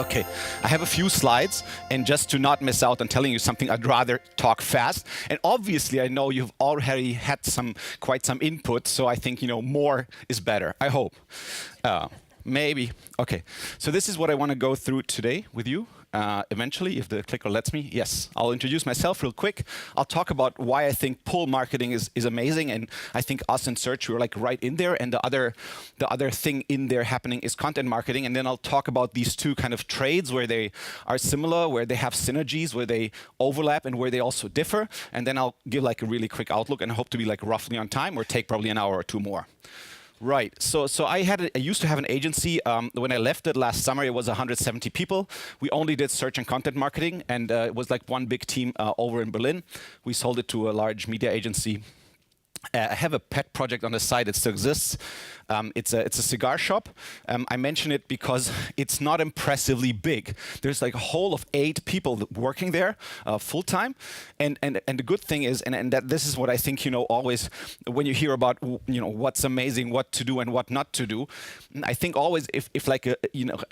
Okay, I have a few slides, and just to not miss out on telling you something, I'd rather talk fast. And obviously, I know you've already had quite some input, so I think more is better. I hope. Maybe. Okay. So this is what I want to go through today with you. Eventually, if the clicker lets me. Yes, I'll introduce myself real quick. I'll talk about why I think pull marketing is amazing, and I think us in search, we're like right in there. And the other thing in there happening is content marketing. And then I'll talk about these two kind of trades where they are similar, where they have synergies, where they overlap, and where they also differ. And then I'll give like a really quick outlook, and I hope to be like roughly on time, or take probably an hour or two more. Right. So I used to have an agency. When I left it last summer, it was 170 people. We only did search and content marketing, and it was like one big team over in Berlin. We sold it to a large media agency. I have a pet project on the side. It still exists. It's a cigar shop. I mention it because it's not impressively big. There's like a whole of 8 people working there full time, and the good thing is, and that this is what I think always when you hear about what's amazing, what to do and what not to do. I think always if like a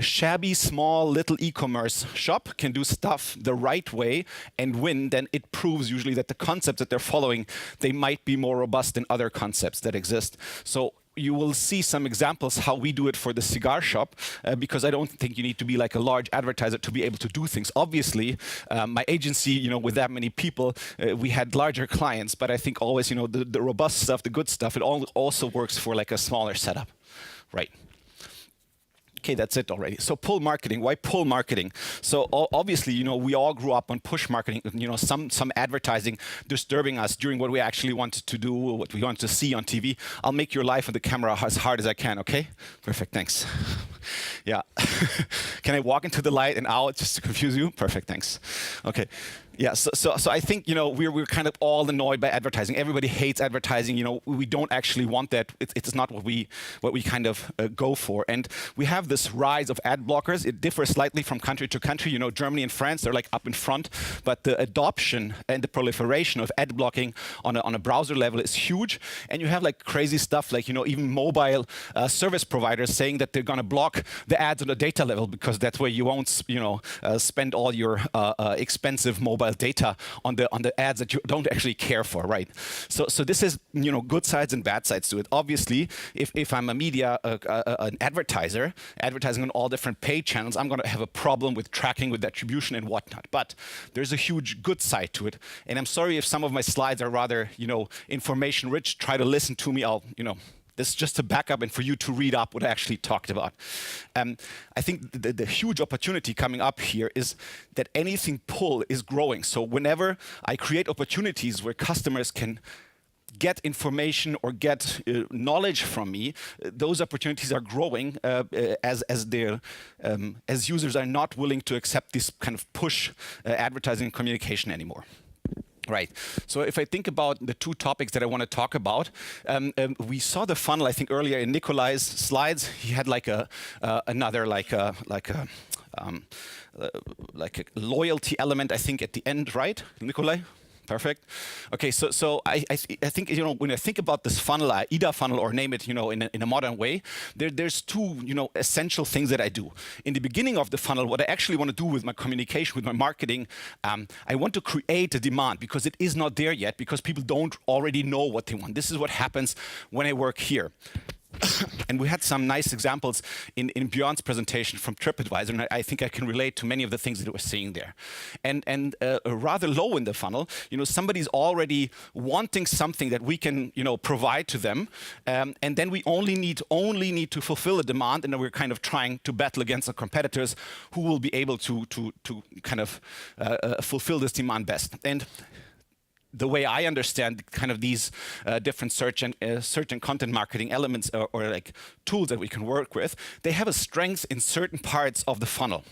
shabby small little e-commerce shop can do stuff the right way and win, then it proves usually that the concepts that they're following, they might be more robust than other concepts that exist. So you will see some examples how we do it for the cigar shop, because I don't think you need to be like a large advertiser to be able to do things. Obviously, my agency, with that many people, we had larger clients, but I think always, the robust stuff, the good stuff, it also works for like a smaller setup, right? Okay, that's it already. So pull marketing. Why pull marketing? So obviously, we all grew up on push marketing. Some advertising disturbing us during what we actually wanted to do, what we wanted to see on TV. I'll make your life on the camera as hard as I can. Okay? Perfect. Thanks. Yeah. Can I walk into the light and out just to confuse you? Perfect. Thanks. Okay. Yeah, so I think we're kind of all annoyed by advertising. Everybody hates advertising. We don't actually want that. It's not what we kind of go for. And we have this rise of ad blockers. It differs slightly from country to country. Germany and France, they're like up in front. But the adoption and the proliferation of ad blocking on a browser level is huge. And you have like crazy stuff like even mobile service providers saying that they're going to block the ads on the data level because that's where you won't spend all your expensive mobile data on the ads that you don't actually care for, right? So this is good sides and bad sides to it. Obviously, if I'm a media an advertiser advertising on all different paid channels, I'm going to have a problem with tracking, with attribution and whatnot. But there's a huge good side to it. And I'm sorry if some of my slides are rather information rich. Try to listen to me. This is just a backup and for you to read up what I actually talked about. I think the huge opportunity coming up here is that anything pull is growing. So whenever I create opportunities where customers can get information or get knowledge from me, those opportunities are growing as users are not willing to accept this kind of push advertising and communication anymore. Right. So if I think about the 2 topics that I want to talk about, we saw the funnel, I think, earlier in Nikolai's slides. He had like another loyalty element, I think, at the end, right, Nikolai? Perfect. Okay, so I think when I think about this funnel, IDA funnel, or name it, in a modern way, there's 2 essential things that I do. In the beginning of the funnel, what I actually want to do with my communication, with my marketing, I want to create a demand because it is not there yet, because people don't already know what they want. This is what happens when I work here. And we had some nice examples in Björn's presentation from TripAdvisor, and I think I can relate to many of the things that we're seeing there. And rather low in the funnel, somebody's already wanting something that we can, provide to them, and then we only need to fulfill a demand, and then we're kind of trying to battle against our competitors who will be able to kind of fulfill this demand best. And the way I understand kind of these different search and content marketing elements or like tools that we can work with, they have a strength in certain parts of the funnel.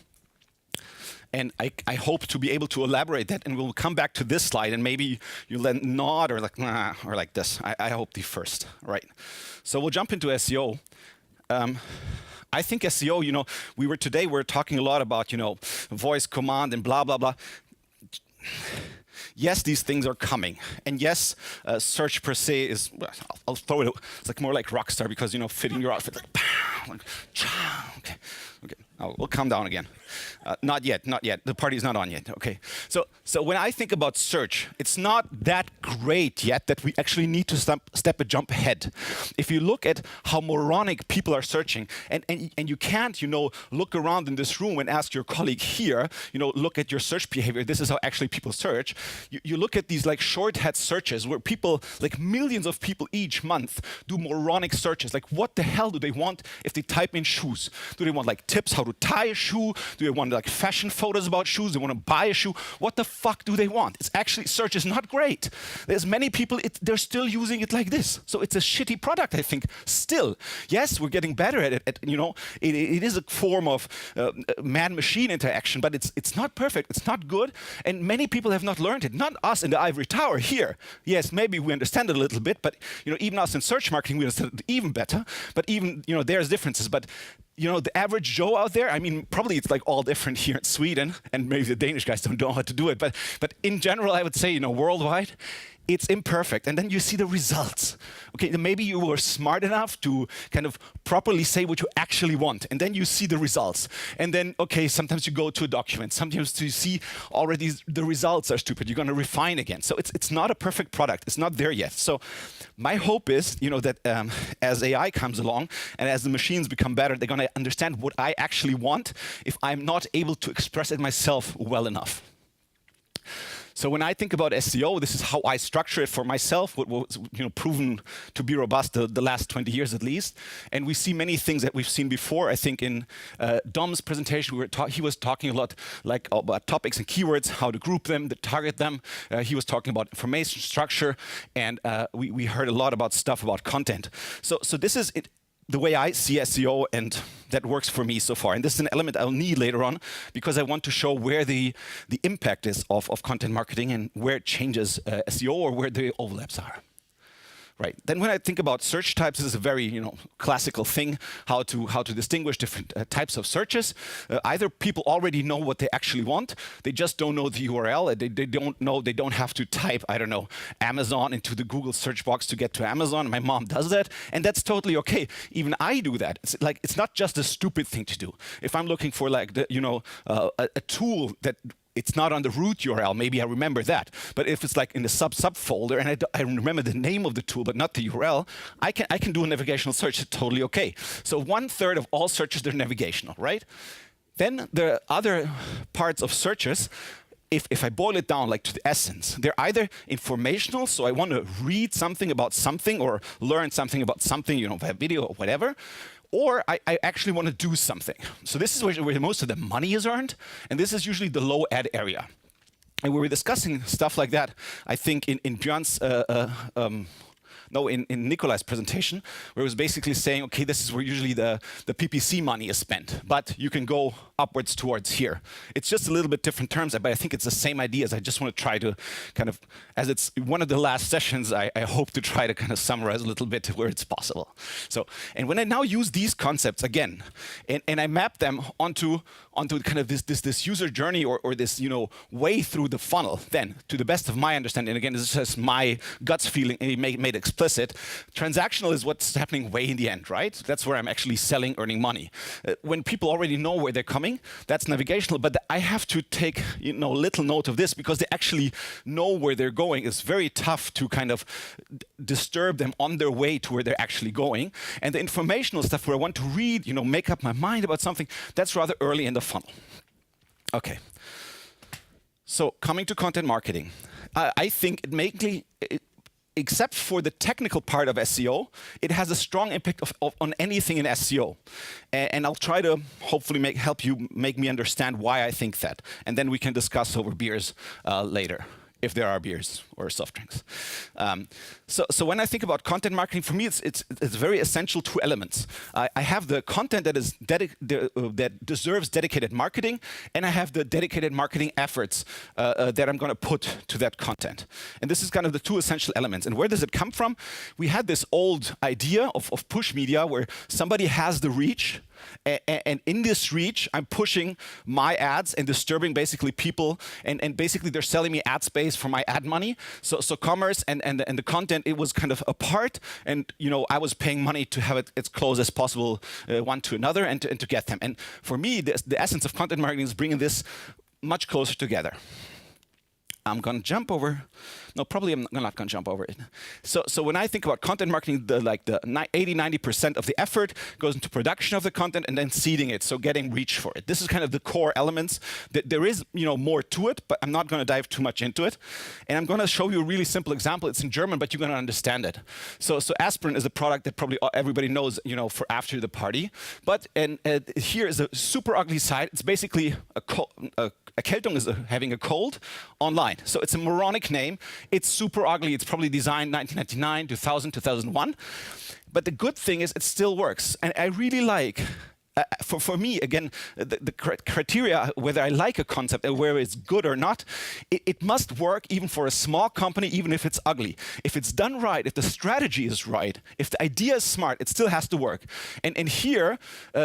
And I hope to be able to elaborate that, and we'll come back to this slide, and maybe you'll then nod or like, nah, or like this. I hope the first, right? So we'll jump into SEO. I think SEO, we were talking a lot about, voice command and blah, blah, blah. Yes, these things are coming, and yes, search per se is. Well, I'll throw it. It's like more like Rockstar because fitting your outfit like, okay. We'll calm down again. Not yet, not yet. The party's not on yet. Okay. So when I think about search, it's not that great yet that we actually need to step a jump ahead. If you look at how moronic people are searching, and you can't, look around in this room and ask your colleague here, look at your search behavior. This is how actually people search. You look at these like shorthead searches where people, like millions of people each month, do moronic searches. Like, what the hell do they want if they type in shoes? Do they want like tips how to tie a shoe? Do they want like fashion photos about shoes? They want to buy a shoe? What the fuck do they want? It's actually, search is not great. There's many people, they're still using it like this. So it's a shitty product, I think, still. Yes, we're getting better at it. It is a form of man-machine interaction, but it's not perfect, it's not good, and many people have not learned it. Not us in the ivory tower here. Yes, maybe we understand it a little bit, but even us in search marketing, we understand it even better. But even, there's differences. But the average Joe out there, I mean, probably it's like all different here in Sweden, and maybe the Danish guys don't know how to do it. But in general, I would say, worldwide, it's imperfect. And then you see the results. Okay, then maybe you were smart enough to kind of properly say what you actually want. And then you see the results. And then, okay, sometimes you go to a document. Sometimes you see already the results are stupid. You're going to refine again. So it's not a perfect product. It's not there yet. So my hope is, that as AI comes along and as the machines become better, they're going to understand what I actually want if I'm not able to express it myself well enough. So when I think about SEO, this is how I structure it for myself, what was proven to be robust the last 20 years at least. And we see many things that we've seen before. I think in Dom's presentation, he was talking a lot about topics and keywords, how to group them, to target them. He was talking about information structure, and we heard a lot about stuff about content. So this is it. The way I see SEO, and that works for me so far. And this is an element I'll need later on because I want to show where the impact is of content marketing and where it changes SEO or where the overlaps are. Right. Then when I think about search types, this is a very classical thing, how to distinguish different types of searches. Either people already know what they actually want, they just don't know the URL, they don't have to type, I don't know, Amazon into the Google search box to get to Amazon. My mom does that, and that's totally okay. Even I do that. It's not just a stupid thing to do. If I'm looking for like a tool that it's not on the root URL, maybe I remember that. But if it's like in the sub folder and I remember the name of the tool but not the URL, I can do a navigational search. It's totally okay. So 1/3 of all searches, they're navigational, right? Then the other parts of searches, if I boil it down like to the essence, they're either informational, so I want to read something about something or learn something about something, via video or whatever, or I actually want to do something. So this is where most of the money is earned, and this is usually the low ad area. And we were discussing stuff like that, I think, in Björn's in Nikolai's presentation, where it was basically saying, okay, this is where usually the PPC money is spent, but you can go upwards towards here. It's just a little bit different terms, but I think it's the same ideas. I just want to try to kind of, as it's one of the last sessions, I hope to try to kind of summarize a little bit where it's possible. So, and when I now use these concepts again, and I map them onto kind of this user journey or this way through the funnel, then to the best of my understanding, and again, this is just my guts feeling made explicit, transactional is what's happening way in the end, right? That's where I'm actually selling, earning money. When people already know where they're coming, that's navigational, but I have to take little note of this because they actually know where they're going. It's very tough to kind of disturb them on their way to where they're actually going. And the informational stuff where I want to read, make up my mind about something, that's rather early in the funnel. Okay. So coming to content marketing, I think except for the technical part of SEO, it has a strong impact on anything in SEO. And I'll try to hopefully make me understand why I think that. And then we can discuss over beers later, if there are beers or soft drinks. So when I think about content marketing, for me, it's very essential 2 elements. I have the content that deserves dedicated marketing, and I have the dedicated marketing efforts that I'm going to put to that content. And this is kind of the 2 essential elements. And where does it come from? We had this old idea of push media where somebody has the reach, And in this reach, I'm pushing my ads and disturbing basically people, and basically they're selling me ad space for my ad money. So commerce and the content, it was kind of apart, and I was paying money to have it as close as possible one to another and to get them. And for me, the essence of content marketing is bringing this much closer together. I'm going to jump over. No, probably I'm not going to jump over it. So when I think about content marketing, the 80-90% of the effort goes into production of the content and then seeding it, so getting reach for it. This is kind of the core elements. There is more to it, but I'm not going to dive too much into it. And I'm going to show you a really simple example. It's in German, but you're going to understand it. So aspirin is a product that probably everybody knows, for after the party. But here is a super ugly site. It's basically Erkältung is having a cold online. So it's a moronic name. It's super ugly. It's probably designed 1999, 2000, 2001. But the good thing is it still works. And I really like, for me, again, the criteria, whether I like a concept and whether it's good or not, it must work even for a small company, even if it's ugly. If it's done right, if the strategy is right, if the idea is smart, it still has to work. And here,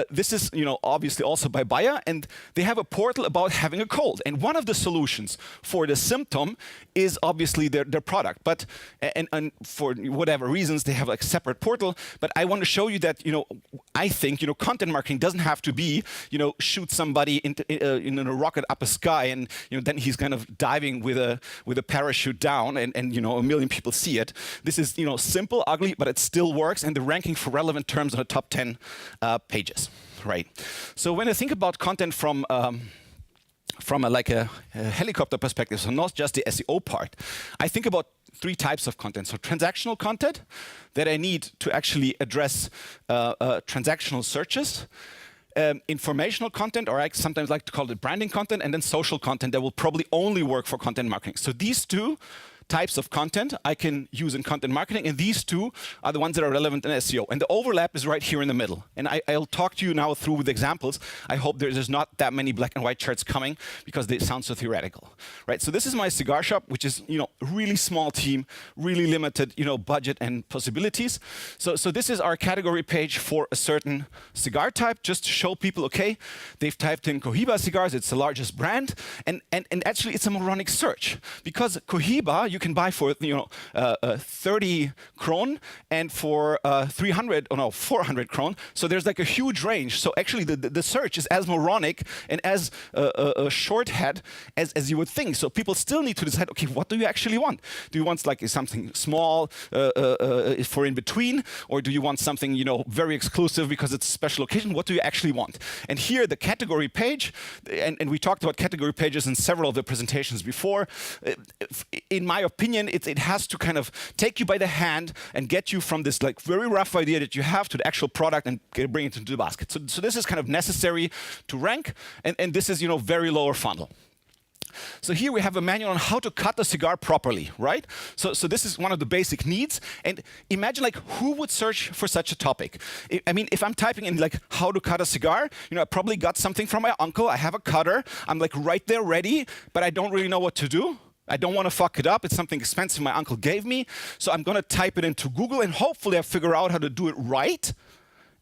this is obviously also by Bayer, and they have a portal about having a cold. And one of the solutions for the symptom is obviously their product. But and for whatever reasons, they have a separate portal. But I want to show you that I think content marketing doesn't have to be, shoot somebody in a rocket up a sky, and then he's kind of diving with a parachute down, and a million people see it. This is simple, ugly, but it still works, and the ranking for relevant terms on the top 10 pages, right? So when I think about content from a helicopter perspective, so not just the SEO part, I think about 3 types of content. So transactional content that I need to actually address transactional searches, informational content, or I sometimes like to call it branding content, and then social content that will probably only work for content marketing. So these 2 types of content I can use in content marketing, and these 2 are the ones that are relevant in SEO. And the overlap is right here in the middle. And I'll talk to you now through with examples. I hope there's not that many black and white charts coming, because they sound so theoretical, right? So this is my cigar shop, which is really small team, really limited budget and possibilities. So this is our category page for a certain cigar type, just to show people, okay, they've typed in Cohiba cigars. It's the largest brand, and actually it's a moronic search, because Cohiba you can buy for 30 kron and for 400 kron. So there's like a huge range. So actually the search is as moronic and as a short head as you would think. So people still need to decide, okay, what do you actually want? Do you want like something small for in between, or do you want something very exclusive because it's a special occasion? What do you actually want? And here the category page, and we talked about category pages in several of the presentations before. In my opinion, it has to kind of take you by the hand and get you from this like very rough idea that you have to the actual product and bring it into the basket. So this is kind of necessary to rank, and this is very lower funnel. So here we have a manual on how to cut a cigar properly, right? So this is one of the basic needs. And imagine like who would search for such a topic? I mean, if I'm typing in like how to cut a cigar, I probably got something from my uncle. I have a cutter. I'm like right there ready, but I don't really know what to do. I don't want to fuck it up. It's something expensive my uncle gave me. So I'm going to type it into Google, and hopefully I figure out how to do it right.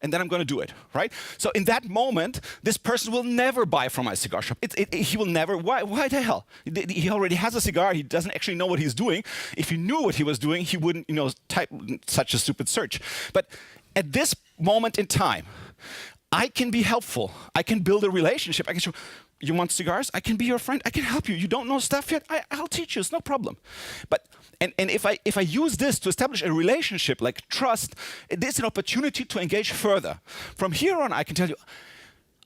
And then I'm going to do it, right? So in that moment, this person will never buy from my cigar shop. He will never. Why the hell? He already has a cigar. He doesn't actually know what he's doing. If he knew what he was doing, he wouldn't, type such a stupid search. But at this moment in time, I can be helpful. I can build a relationship. I can show, you want cigars? I can be your friend. I can help you. You don't know stuff yet? I'll teach you. It's no problem. But and if I use this to establish a relationship, like trust, there's an opportunity to engage further. From here on, I can tell you,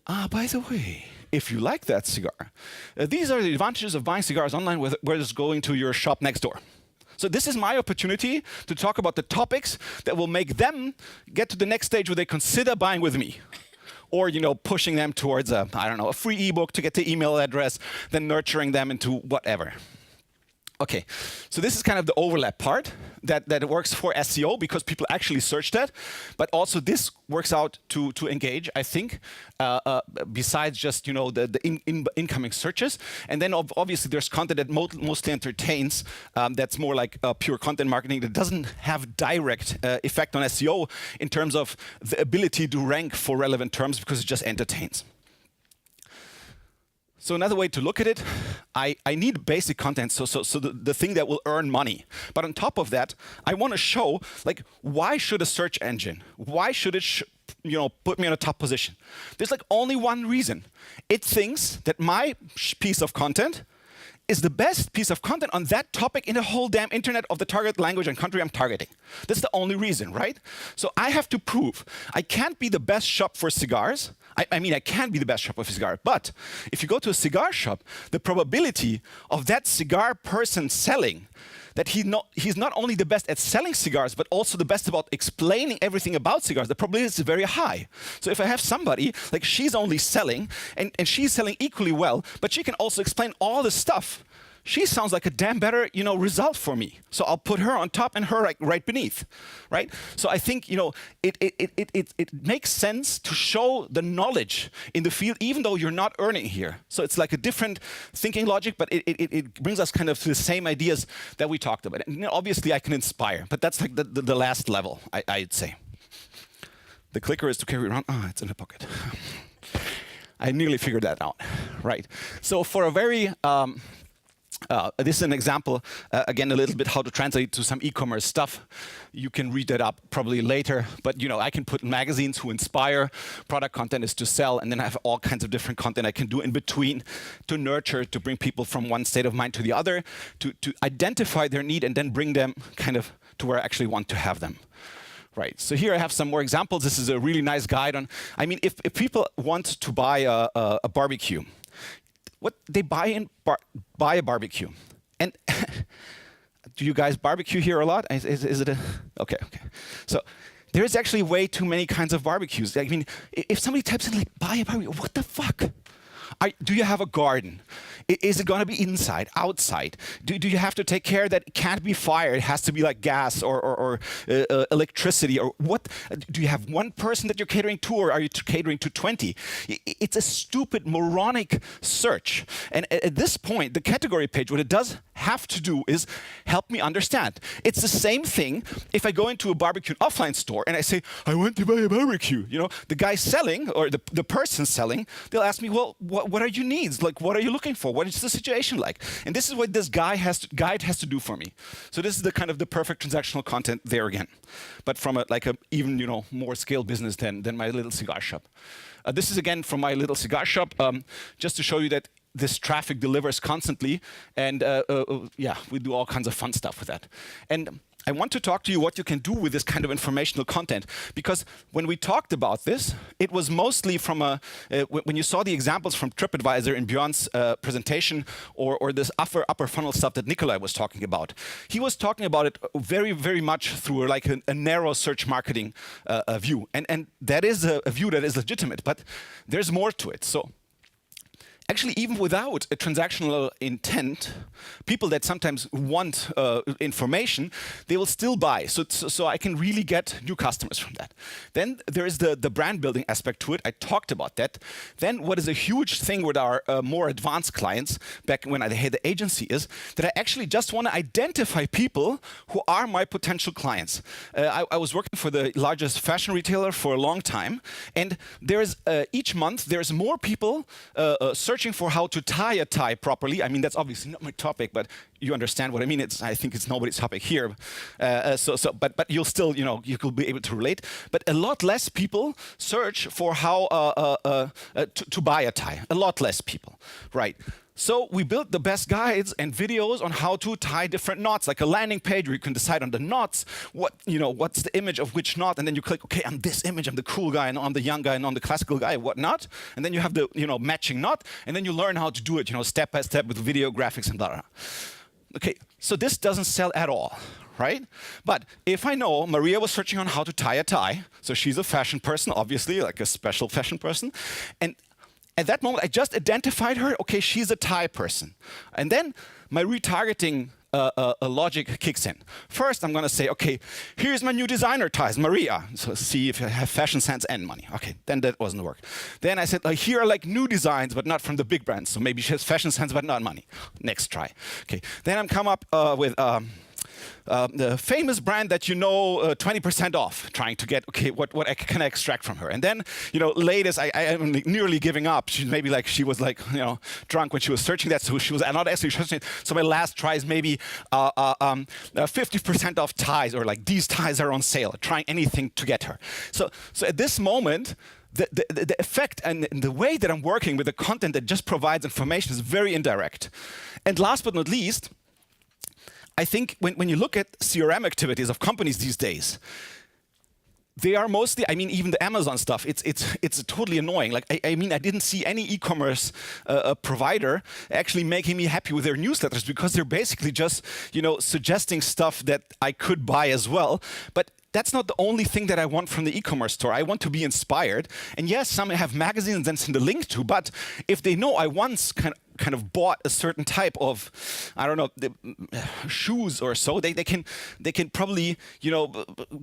by the way, if you like that cigar, these are the advantages of buying cigars online versus going to your shop next door. So this is my opportunity to talk about the topics that will make them get to the next stage where they consider buying with me. Or pushing them towards a free ebook to get the email address, then nurturing them into whatever. Okay, so this is kind of the overlap part that works for SEO because people actually search that, but also this works out to engage, I think, besides just the incoming searches. And then obviously there's content that mostly entertains. That's more like pure content marketing that doesn't have direct effect on SEO in terms of the ability to rank for relevant terms because it just entertains. So another way to look at it, I need basic content, so the thing that will earn money. But on top of that, I want to show, like, why should a search engine, why should it put me in a top position? There's like only one reason. It thinks that my piece of content is the best piece of content on that topic in the whole damn internet of the target language and country I'm targeting. That's the only reason, right? So I have to prove I can't be the best shop for cigars. I mean, I can be the best shop for cigars, but if you go to a cigar shop, the probability of that cigar person selling that he's not only the best at selling cigars, but also the best about explaining everything about cigars, the probability is very high. So if I have somebody, like she's only selling, and she's selling equally well, but she can also explain all the stuff, she sounds like a damn better, result for me. So I'll put her on top and her right beneath, right? So I think, it makes sense to show the knowledge in the field, even though you're not earning here. So it's like a different thinking logic, but it brings us kind of to the same ideas that we talked about. And obviously I can inspire, but that's like the last level, I'd say. The clicker is to carry around. Oh, it's in the pocket. I nearly figured that out, right? So for a very, this is an example, again, a little bit how to translate to some e-commerce stuff. You can read that up probably later, but I can put magazines who inspire, product content is to sell, and then I have all kinds of different content I can do in between to nurture, to bring people from one state of mind to the other, to identify their need and then bring them kind of to where I actually want to have them. Right, so here I have some more examples. This is a really nice guide on, I mean, if people want to buy a barbecue, what they buy a barbecue. And do you guys barbecue here a lot? Is it a, okay. So there is actually way too many kinds of barbecues. I mean, if somebody types in like, buy a barbecue, what the fuck? Do you have a garden? Is it going to be inside, outside? Do you have to take care that it can't be fire? It has to be like gas or electricity or what? Do you have one person that you're catering to, or are you catering to 20? It's a stupid, moronic search. And at this point, the category page, what it does have to do is help me understand. It's the same thing if I go into a barbecue offline store and I say, I want to buy a barbecue. The guy selling or the person selling, they'll ask me, well, what are your needs? Like, what are you looking for? What is the situation like? And this is what this guide has to do for me. So this is the kind of the perfect transactional content there again, but from a even more scale business than my little cigar shop. This is again from my little cigar shop, just to show you that this traffic delivers constantly, and yeah, we do all kinds of fun stuff with that. And I want to talk to you what you can do with this kind of informational content, because when we talked about this, it was mostly from when you saw the examples from TripAdvisor in Björn's presentation, or this upper funnel stuff that Nikolai was talking about. He was talking about it very, very much through like a narrow search marketing view, and that is a view that is legitimate, but there's more to it. So actually, even without a transactional intent, people that sometimes want information, they will still buy. So I can really get new customers from that. Then there is the brand building aspect to it. I talked about that. Then what is a huge thing with our more advanced clients, back when I had the agency, is that I actually just want to identify people who are my potential clients. I was working for the largest fashion retailer for a long time, and there's each month there's more people searching for how to tie a tie properly. I mean, that's obviously not my topic, but you understand what I mean. I think it's nobody's topic here. But you'll still, you could be able to relate. But a lot less people search for how to buy a tie. A lot less people, right? So we built the best guides and videos on how to tie different knots, like a landing page where you can decide on the knots, what's the image of which knot, and then you click, okay, I'm this image, I'm the cool guy, and I'm the young guy, and I'm the classical guy, whatnot. And then you have the matching knot, and then you learn how to do it, step by step with video graphics and blah, blah. Okay, so this doesn't sell at all, right? But if I know Maria was searching on how to tie a tie, so she's a fashion person, obviously, like a special fashion person, and at that moment, I just identified her, okay, she's a tie person. And then my retargeting a logic kicks in. First, I'm going to say, okay, here's my new designer, Thais, Maria. So see if you have fashion sense and money. Okay, then that wasn't work. Then I said, here are like new designs, but not from the big brands. So maybe she has fashion sense, but not money. Next try. Okay, then I'm come up with the famous brand that 20% off, trying to get, okay, what can I extract from her? And then, latest, I'm nearly giving up. She was like, drunk when she was searching that, so she was not actually searching it. So my last try is maybe 50% off ties, or like these ties are on sale, trying anything to get her. So at this moment, the effect and the way that I'm working with the content that just provides information is very indirect. And last but not least, I think when you look at CRM activities of companies these days, they are mostly, even the Amazon stuff, it's totally annoying. Like, I didn't see any e-commerce provider actually making me happy with their newsletters, because they're basically just, suggesting stuff that I could buy as well. But that's not the only thing that I want from the e-commerce store. I want to be inspired. And yes, some have magazines and send a link to, but if they know I once kind of bought a certain type of, shoes or so, they can probably,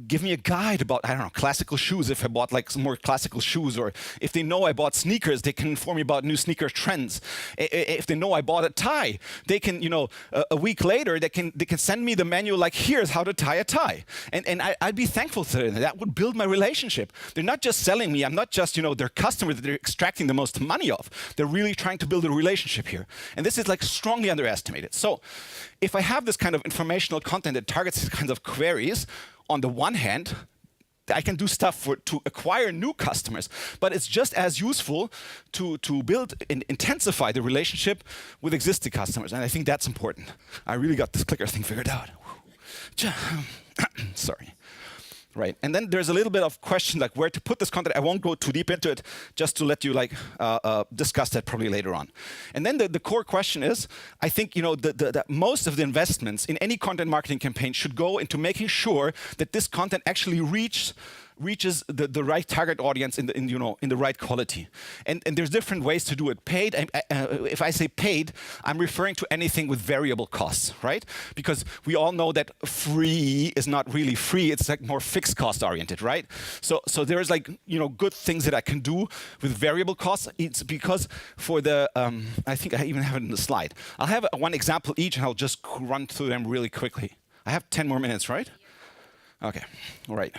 give me a guide about, classical shoes if I bought like some more classical shoes, or if they know I bought sneakers, they can inform me about new sneaker trends. If they know I bought a tie, they can, a week later, they can send me the manual like, here's how to tie a tie. And I'd be thankful to them. That would build my relationship. They're not just selling me. I'm not just, their customer that they're extracting the most money of. They're really trying to build a relationship here. And this is like strongly underestimated. So if I have this kind of informational content that targets these kinds of queries, on the one hand, I can do stuff to acquire new customers, but it's just as useful to build and intensify the relationship with existing customers. And I think that's important. I really got this clicker thing figured out. Sorry. Right, and then there's a little bit of question like where to put this content. I won't go too deep into it, just to let you discuss that probably later on. And then the core question is, I think that most of the investments in any content marketing campaign should go into making sure that this content actually reaches the right target audience in the right quality. And there's different ways to do it. Paid, if I say paid, I'm referring to anything with variable costs, right? Because we all know that free is not really free. It's like more fixed cost oriented, right? So there's like, good things that I can do with variable costs. It's because for the, I think I even have it in the slide. I'll have one example each, and I'll just run through them really quickly. I have 10 more minutes, right? Okay, all right.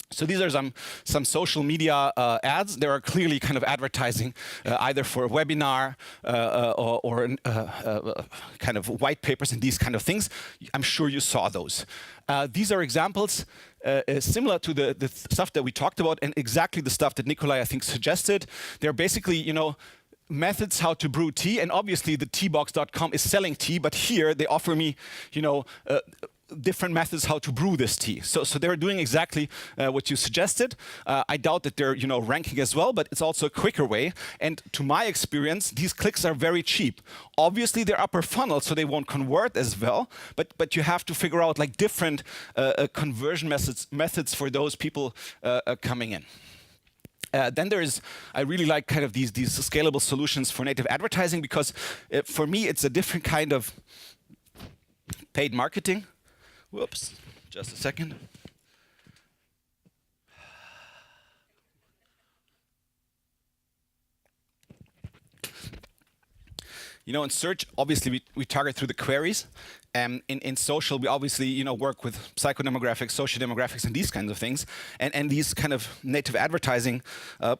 So these are some social media ads. They are clearly kind of advertising either for a webinar or kind of white papers and these kind of things. I'm sure you saw those. These are examples similar to the stuff that we talked about, and exactly the stuff that Nikolai, I think, suggested. They're basically, methods how to brew tea, and obviously the teabox.com is selling tea, but here they offer me, different methods how to brew this tea. So they're doing exactly what you suggested. I doubt that they're ranking as well, but it's also a quicker way. And to my experience, these clicks are very cheap. Obviously, they're upper funnel, so they won't convert as well. But you have to figure out like different conversion methods for those people coming in. Then I really like kind of these scalable solutions for native advertising, because for me, it's a different kind of paid marketing. Whoops, just a second. In search, obviously, we target through the queries. In social, we obviously work with psychodemographics, sociodemographics, and these kinds of things. And these kind of native advertising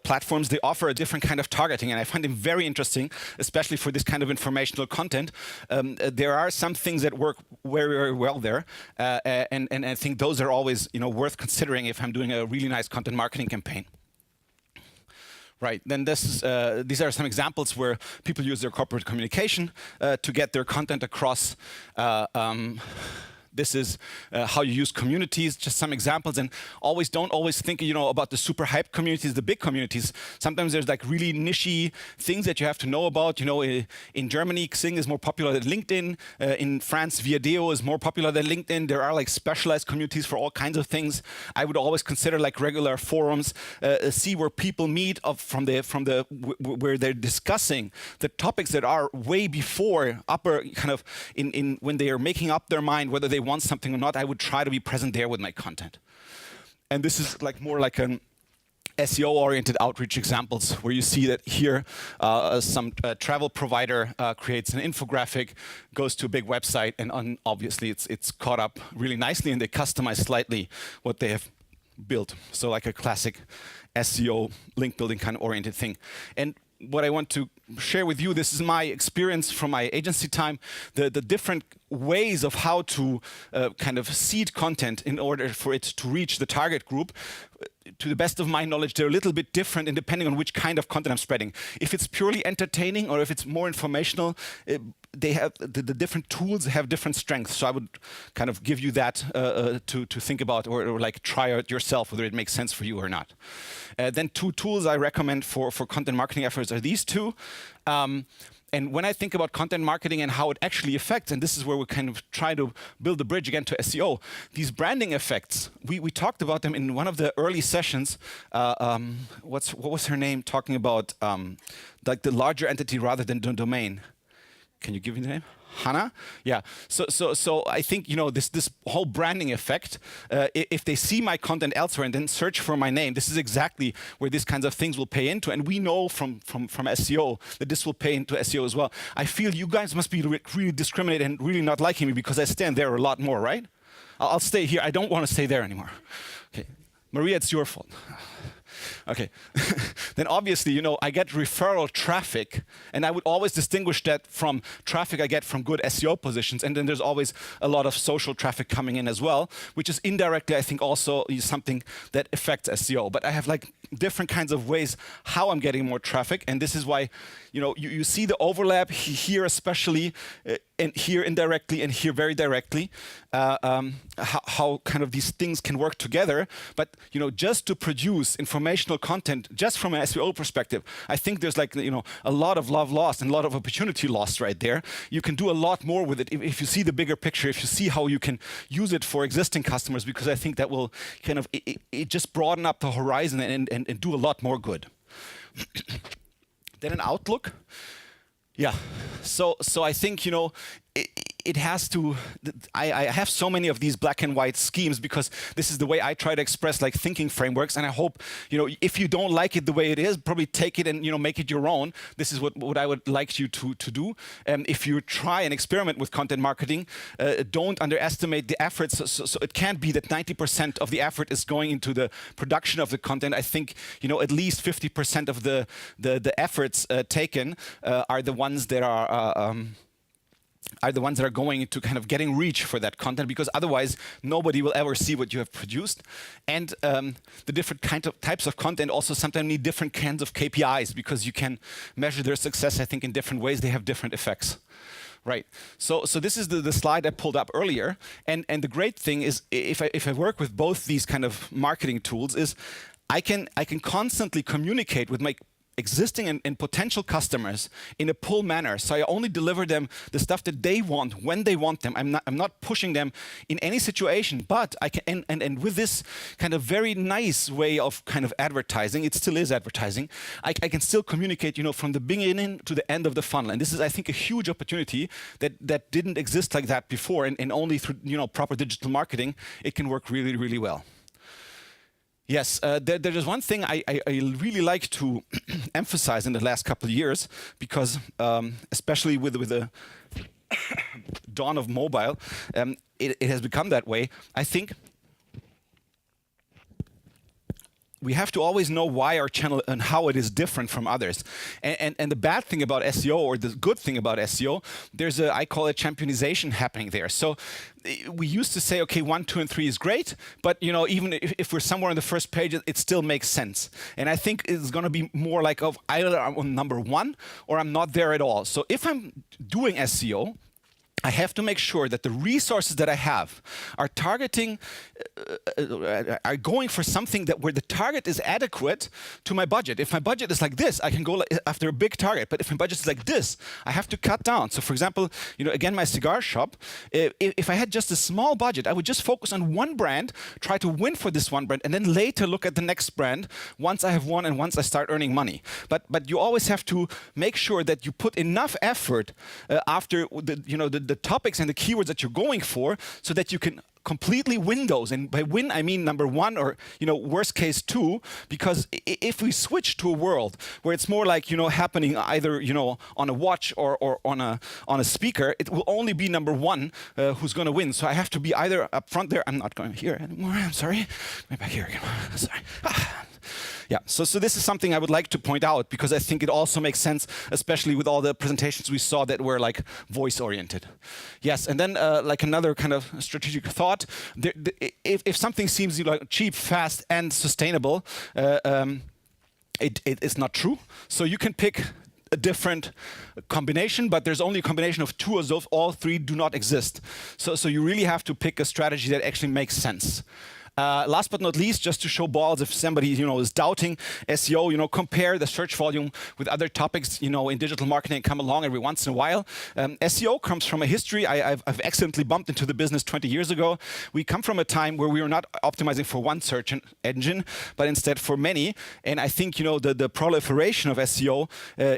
platforms, they offer a different kind of targeting, and I find them very interesting, especially for this kind of informational content. There are some things that work very, very well there, and I think those are always worth considering if I'm doing a really nice content marketing campaign. Right, then these are some examples where people use their corporate communication to get their content across This is how you use communities, just some examples. And don't always think, about the super hype communities, the big communities. Sometimes there's like really niche things that you have to know about. In Germany, Xing is more popular than LinkedIn. In France, Viadeo is more popular than LinkedIn. There are like specialized communities for all kinds of things. I would always consider like regular forums, see where people meet where they're discussing the topics that are way before upper kind of in when they are making up their mind whether they want something or not. I would try to be present there with my content. And this is like more like an SEO-oriented outreach examples where you see that here some travel provider creates an infographic, goes to a big website, and obviously it's caught up really nicely, and they customize slightly what they have built. So like a classic SEO link building kind of oriented thing. And what I want to share with you, this is my experience from my agency time, the different ways of how to kind of seed content in order for it to reach the target group. To the best of my knowledge, they're a little bit different, and depending on which kind of content I'm spreading. If it's purely entertaining or if it's more informational, they have the different tools have different strengths. So I would kind of give you that to think about or like try out yourself whether it makes sense for you or not. Then 2 tools I recommend for content marketing efforts are these 2. And when I think about content marketing and how it actually affects, and this is where we kind of try to build the bridge again to SEO, these branding effects, we talked about them in one of the early sessions. What was her name? Talking about like the larger entity rather than the domain. Can you give me the name? Hannah? Yeah. So I think this whole branding effect. If they see my content elsewhere and then search for my name, this is exactly where these kinds of things will pay into. And we know from SEO that this will pay into SEO as well. I feel you guys must be really discriminating and really not liking me because I stand there a lot more, right? I'll stay here. I don't want to stay there anymore. Okay, Maria, it's your fault. Okay, then obviously, I get referral traffic, and I would always distinguish that from traffic I get from good SEO positions, and then there's always a lot of social traffic coming in as well, which is indirectly, I think, also something that affects SEO. But I have like different kinds of ways how I'm getting more traffic, and this is why, you see the overlap here especially, and here indirectly, and here very directly, how kind of these things can work together. But just to produce informational content, just from an SEO perspective, I think there's like a lot of love lost and a lot of opportunity lost right there. You can do a lot more with it if you see the bigger picture, if you see how you can use it for existing customers, because I think that will kind of it just broaden up the horizon and do a lot more good. Then an outlook. Yeah, so I think it has to. I have so many of these black and white schemes because this is the way I try to express like thinking frameworks, and I hope if you don't like it the way it is, probably take it and make it your own. This is what I would like you to do. If you try and experiment with content marketing, don't underestimate the efforts. So it can't be that 90% of the effort is going into the production of the content. I think at least 50% of the efforts taken are the ones that are going into kind of getting reach for that content, because otherwise nobody will ever see what you have produced. And the different types of content also sometimes need different kinds of KPIs, because you can measure their success, I think, in different ways. They have different effects. Right. So this is the slide I pulled up earlier. And the great thing is, if I work with both these kind of marketing tools, is I can constantly communicate with my existing and potential customers in a pull manner. So I only deliver them the stuff that they want when they want them. I'm not pushing them in any situation, but I can, and with this kind of very nice way of kind of advertising, it still is advertising, I can still communicate, from the beginning to the end of the funnel. And this is, I think, a huge opportunity that didn't exist like that before, and only through, proper digital marketing, it can work really, really well. Yes, there is one thing I really like to emphasize in the last couple of years, because especially with the dawn of mobile, it has become that way. I think we have to always know why our channel and how it is different from others. And the bad thing about SEO, or the good thing about SEO, there's I call it championization happening there. So we used to say, okay, 1, 2, and 3 is great, but even if we're somewhere on the first page, it still makes sense. And I think it's going to be more like of either I'm on number 1 or I'm not there at all. So if I'm doing SEO, I have to make sure that the resources that I have are targeting, are going for something that where the target is adequate to my budget. If my budget is like this, I can go after a big target. But if my budget is like this, I have to cut down. So for example, again, my cigar shop, if I had just a small budget, I would just focus on one brand, try to win for this one brand, and then later look at the next brand once I have won and once I start earning money. But you always have to make sure that you put enough effort after the topics and the keywords that you're going for, so that you can completely win those. And by win, I mean number one, or worst case two, because if we switch to a world where it's more like happening either on a watch or on a speaker, it will only be number one who's going to win. So I have to be either up front there. I'm not going here anymore. I'm sorry. Maybe back here again. Sorry. Yeah, so this is something I would like to point out, because I think it also makes sense, especially with all the presentations we saw that were like voice-oriented. Yes, and then like another kind of strategic thought, if something seems like cheap, fast, and sustainable, it is not true. So you can pick a different combination, but there's only a combination of two of those. All three do not exist. So you really have to pick a strategy that actually makes sense. Last but not least, just to show balls, if somebody is doubting SEO, compare the search volume with other topics in digital marketing come along every once in a while. SEO comes from a history. I've accidentally bumped into the business 20 years ago. We come from a time where we were not optimizing for one search engine, but instead for many. And I think the proliferation of SEO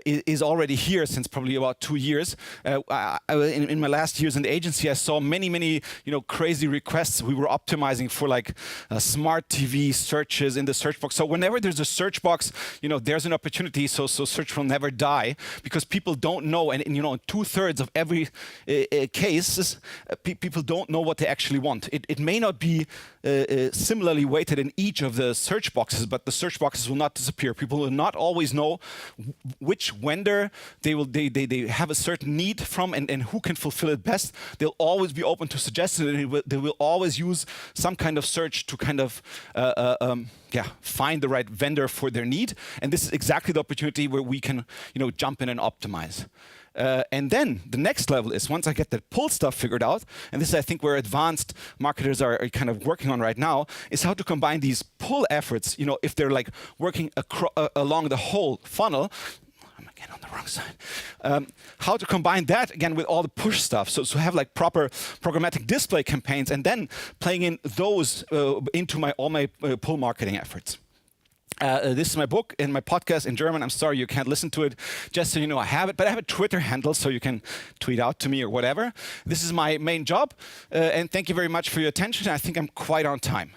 is already here since probably about 2 years. In my last years in the agency, I saw many crazy requests. We were optimizing for like smart TV searches in the search box. So whenever there's a search box, there's an opportunity. So search will never die, because people don't know, and in 2/3 of every cases, people don't know what they actually want. It may not be similarly weighted in each of the search boxes, but the search boxes will not disappear. People will not always know which vendor they have a certain need from, and who can fulfill it best. They'll always be open to suggestions, and they will always use some kind of search to kind of find the right vendor for their need. And this is exactly the opportunity where we can jump in and optimize. And then the next level is, once I get that pull stuff figured out, and this is I think where advanced marketers are kind of working on right now, is how to combine these pull efforts, if they're like working along the whole funnel. Again on the wrong side. How to combine that again with all the push stuff. So have like proper programmatic display campaigns, and then playing in those into all my pull marketing efforts. This is my book and my podcast in German. I'm sorry you can't listen to it, just so you know I have it. But I have a Twitter handle, so you can tweet out to me or whatever. This is my main job. And thank you very much for your attention. I think I'm quite on time.